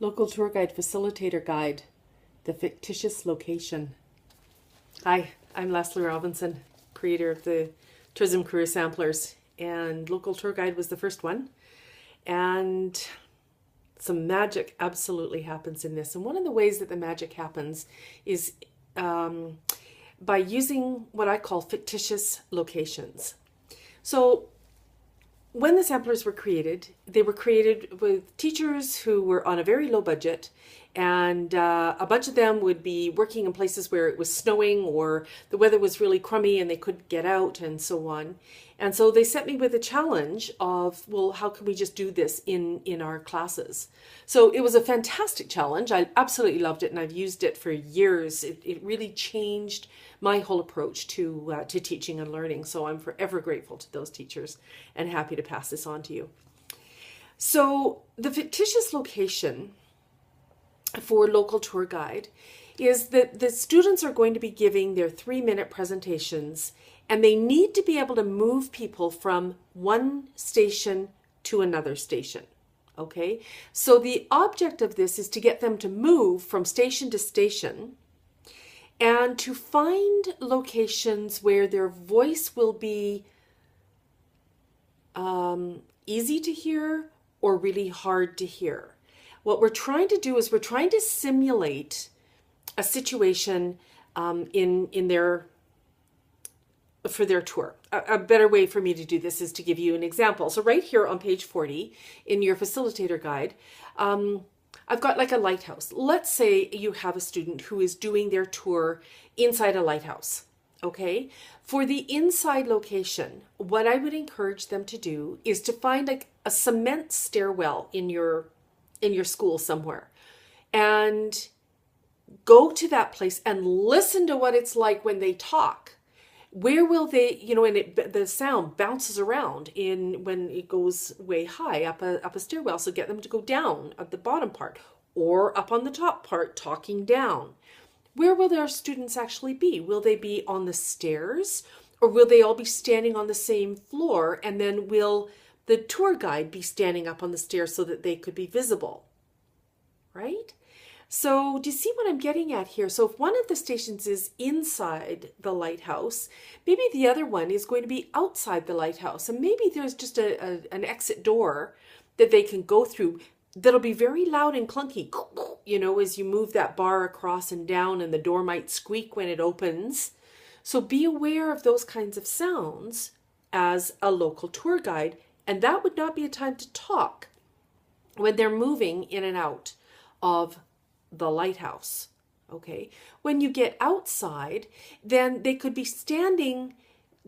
Local Tour Guide Facilitator Guide, the Fictitious Location. Hi, I'm Leslie Robinson, creator of the Tourism Career Samplers, and Local Tour Guide was the first one. And some magic absolutely happens in this. And one of the ways that the magic happens is by using what I call fictitious locations. So when the samplers were created, they were created with teachers who were on a very low budget, and a bunch of them would be working in places where it was snowing or the weather was really crummy and they couldn't get out and so on. And so they sent me with a challenge of, well, how can we just do this in our classes? So it was a fantastic challenge. I absolutely loved it, and I've used it for years. It really changed my whole approach to teaching and learning. So I'm forever grateful to those teachers and happy to pass this on to you. So the fictitious location for Local Tour Guide is that the students are going to be giving their 3-minute presentations, and they need to be able to move people from one station to another station. Okay, so the object of this is to get them to move from station to station and to find locations where their voice will be easy to hear or really hard to hear. What we're trying to do is we're trying to simulate a situation for their tour. A better way for me to do this is to give you an example. So right here on page 40 in your facilitator guide, I've got like a lighthouse. Let's say you have a student who is doing their tour inside a lighthouse. Okay, for the inside location, what I would encourage them to do is to find like a cement stairwell in your school somewhere, and go to that place and listen to what it's like when they talk. Where will they, and the sound bounces around when it goes way high up a stairwell. So get them to go down at the bottom part or up on the top part, talking down. Where will their students actually be? Will they be on the stairs, or will they all be standing on the same floor? And then will the tour guide be standing up on the stairs so that they could be visible? Right? So do you see what I'm getting at here? So if one of the stations is inside the lighthouse, maybe the other one is going to be outside the lighthouse. And maybe there's just an exit door that they can go through that'll be very loud and clunky, as you move that bar across and down, and the door might squeak when it opens. So be aware of those kinds of sounds as a local tour guide. And that would not be a time to talk when they're moving in and out of the lighthouse. Okay, when you get outside, then they could be standing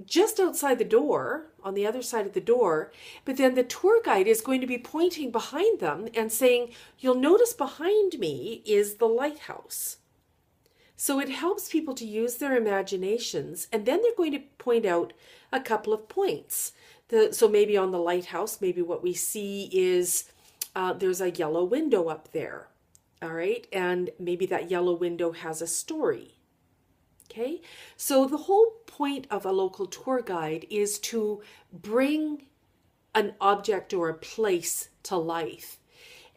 just outside the door, on the other side of the door, but then the tour guide is going to be pointing behind them and saying, you'll notice behind me is the lighthouse. So it helps people to use their imaginations, and then they're going to point out a couple of points. So maybe on the lighthouse, maybe what we see is there's a yellow window up there. All right, and maybe that yellow window has a story. Okay, so the whole point of a local tour guide is to bring an object or a place to life.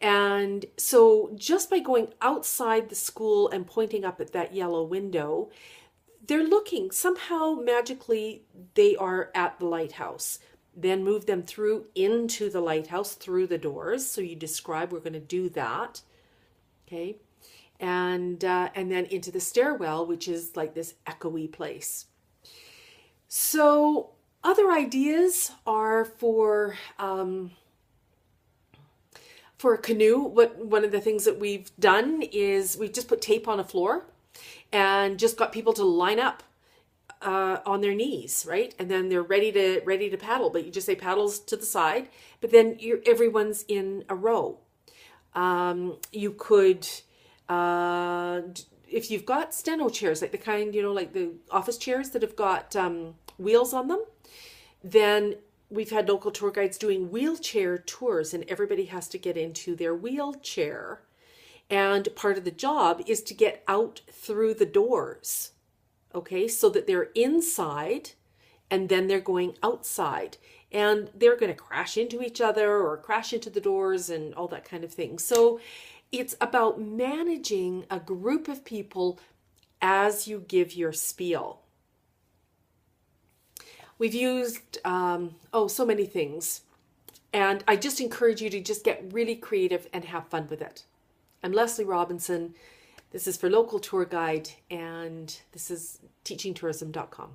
And so just by going outside the school and pointing up at that yellow window, they're looking, somehow magically they are at the lighthouse. Then move them through into the lighthouse through the doors. So you describe, we're going to do that. Okay, and then into the stairwell, which is like this echoey place. So other ideas are for a canoe. One of the things that we've done is we've just put tape on a floor and just got people to line up on their knees, right? And then they're ready to paddle, but you just say paddles to the side, but then everyone's in a row. You could, if you've got steno chairs, like the kind, like the office chairs that have got wheels on them, then we've had local tour guides doing wheelchair tours, and everybody has to get into their wheelchair. And part of the job is to get out through the doors, okay, so that they're inside and then they're going outside. and they're going to crash into each other or crash into the doors and all that kind of thing. So it's about managing a group of people as you give your spiel. We've used, so many things. And I just encourage you to just get really creative and have fun with it. I'm Leslie Robinson. This is for Local Tour Guide, and this is teachingtourism.com.